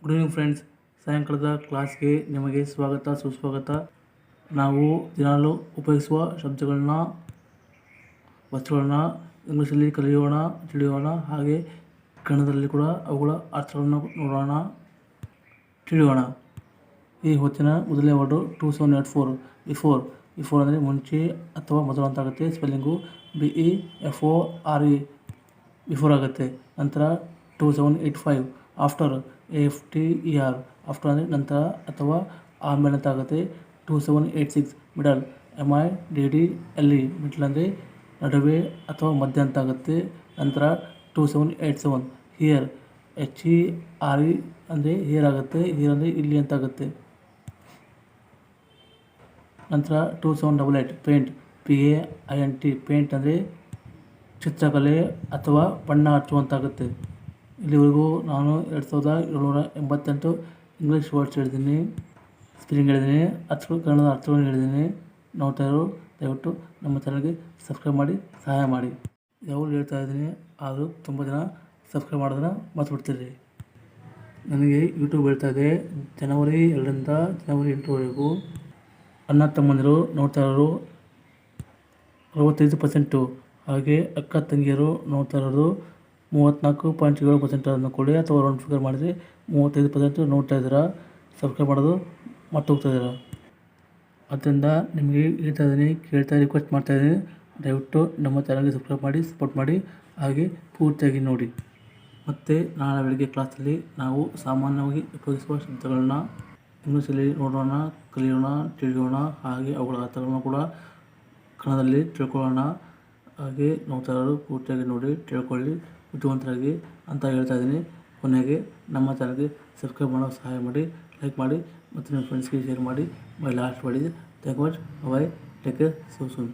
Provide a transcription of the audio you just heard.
Good evening friends. ಸಾಯಂಕಾಲದ ಕ್ಲಾಸ್ಗೆ ನಿಮಗೆ ಸ್ವಾಗತ ಸುಸ್ವಾಗತ. ನಾವು ದಿನಾಲು ಉಪಯೋಗಿಸುವ ಶಬ್ದಗಳನ್ನ ವಸ್ತುಗಳನ್ನ ಇಂಗ್ಲೀಷಲ್ಲಿ ಕಲಿಯೋಣ, ತಿಳಿಯೋಣ. ಹಾಗೆ ಕನ್ನಡದಲ್ಲಿ ಕೂಡ ಅವುಗಳ ಅರ್ಥಗಳನ್ನು ನೋಡೋಣ, ತಿಳಿಯೋಣ. ಈ ಹೊತ್ತಿನ ಮೊದಲನೇ ವರ್ಡು 2784 ಬಿಫೋರ್. ಬಿಫೋರ್ ಅಂದರೆ ಮುಂಚೆ ಅಥವಾ ಮೊದಲು ಅಂತ ಆಗುತ್ತೆ. ಸ್ಪೆಲ್ಲಿಂಗು BEFORE ಬಿಫೋರ್ ಆಗುತ್ತೆ. ನಂತರ 2785 ಆಫ್ಟರ್, AFTER. ಆಫ್ಟರ್ ಅಂದರೆ ನಂತರ ಅಥವಾ ಆಮೇಲೆ ಅಂತ ಆಗುತ್ತೆ. 2786 ಮಿಡಲ್, MIDDLE. ಮಿಡಲ್ ಅಂದರೆ ನಡುವೆ ಅಥವಾ ಮಧ್ಯ ಅಂತ ಆಗುತ್ತೆ. ನಂತರ 2787 ಹಿಯರ್, HERE ಅಂದರೆ ಹಿಯರ್ ಆಗುತ್ತೆ. ಹಿಯರ್ ಅಂದರೆ ಇಲ್ಲಿ ಅಂತ ಆಗುತ್ತೆ. ನಂತರ 2788 ಪೇಂಟ್, PAINT. ಪೇಂಟ್ ಅಂದರೆ ಚಿತ್ರಕಲೆ ಅಥವಾ ಬಣ್ಣ ಹಚ್ಚುವಂತಾಗುತ್ತೆ. ಇಲ್ಲಿವರೆಗೂ ನಾನು 2788 ಇಂಗ್ಲೀಷ್ ವರ್ಡ್ಸ್ ಹೇಳಿದ್ದೀನಿ, ಸ್ಪೆಲ್ಲಿಂಗ್ ಹೇಳಿದ್ದೀನಿ, ಕನ್ನಡದ ಅರ್ಥಗಳನ್ನು ಹೇಳಿದ್ದೀನಿ. ನೋಡ್ತಾ ಇರೋ ದಯವಿಟ್ಟು ನಮ್ಮ ಚಾನಲ್ಗೆ ಸಬ್ಸ್ಕ್ರೈಬ್ ಮಾಡಿ, ಸಹಾಯ ಮಾಡಿ. ಯಾವಾಗ ಹೇಳ್ತಾ ಇದ್ದೀನಿ, ಆದರೂ ತುಂಬ ಜನ ಸಬ್ಸ್ಕ್ರೈಬ್ ಮಾಡೋದನ್ನು ಮರ್ತುಬಿಡ್ತೀರಿ. ನನಗೆ ಯೂಟ್ಯೂಬ್ ಹೇಳ್ತಾ ಇದೆ, ಜನವರಿ 2ರಿಂದ ಜನವರಿ 8ರವರೆಗೂ ಅಣ್ಣ ತಮ್ಮಂದಿರು ನೋಡ್ತಾ ಇರೋರು 65%. ಹಾಗೆ ಅಕ್ಕ ತಂಗಿಯರು ನೋಡ್ತಾ ಇರೋದು 34.7% ಅದನ್ನು ಕೊಡಿ, ಅಥವಾ ರೌಂಡ್ ಫಿಗರ್ ಮಾಡಿದರೆ 35% ನೋಡ್ತಾ ಇದ್ದೀರಾ. ಸಬ್ಸ್ಕ್ರೈಬ್ ಮಾಡೋದು ಮತ್ತೆ ಹೋಗ್ತಾ ಇದ್ದೀರಾ. ಆದ್ದರಿಂದ ನಿಮಗೆ ಹೇಳ್ತಾ ಇದ್ದೀನಿ, ರಿಕ್ವೆಸ್ಟ್ ಮಾಡ್ತಾ ಇದ್ದೀನಿ, ದಯವಿಟ್ಟು ನಮ್ಮ ಚಾನಲ್ಗೆ ಸಬ್ಸ್ಕ್ರೈಬ್ ಮಾಡಿ, ಸಪೋರ್ಟ್ ಮಾಡಿ. ಹಾಗೆ ಪೂರ್ತಿಯಾಗಿ ನೋಡಿ. ಮತ್ತು ನಾಳೆ ಬೆಳಗ್ಗೆ ಕ್ಲಾಸಲ್ಲಿ ನಾವು ಸಾಮಾನ್ಯವಾಗಿ ಉಪಯೋಗಿಸುವ ಶಬ್ದಗಳನ್ನ ಇಂಗ್ಲೀಷಲ್ಲಿ ನೋಡೋಣ, ಕಲಿಯೋಣ, ತಿಳಿಯೋಣ. ಹಾಗೆ ಅವುಗಳ ಅರ್ಥಗಳನ್ನು ಕೂಡ ಕನ್ನಡದಲ್ಲಿ ತಿಳ್ಕೊಳ್ಳೋಣ. ಹಾಗೆ ನೋಡ್ತಾ ಇರೋರು ಪೂರ್ತಿಯಾಗಿ ನೋಡಿ, ತಿಳ್ಕೊಳ್ಳಿ, ಬುದ್ಧಿವಂತರಾಗಿ ಅಂತ ಹೇಳ್ತಾ ಇದ್ದೀನಿ. ಕೊನೆಗೆ ನಮ್ಮ ಚಾನಲ್ಗೆ ಸಬ್ಸ್ಕ್ರೈಬ್ ಮಾಡೋ ಸಹಾಯ ಮಾಡಿ, ಲೈಕ್ ಮಾಡಿ ಮತ್ತು ನಿಮ್ಮ ಫ್ರೆಂಡ್ಸ್ಗೆ ಶೇರ್ ಮಾಡಿ. My last word is thank you much. Bye, take care, so soon.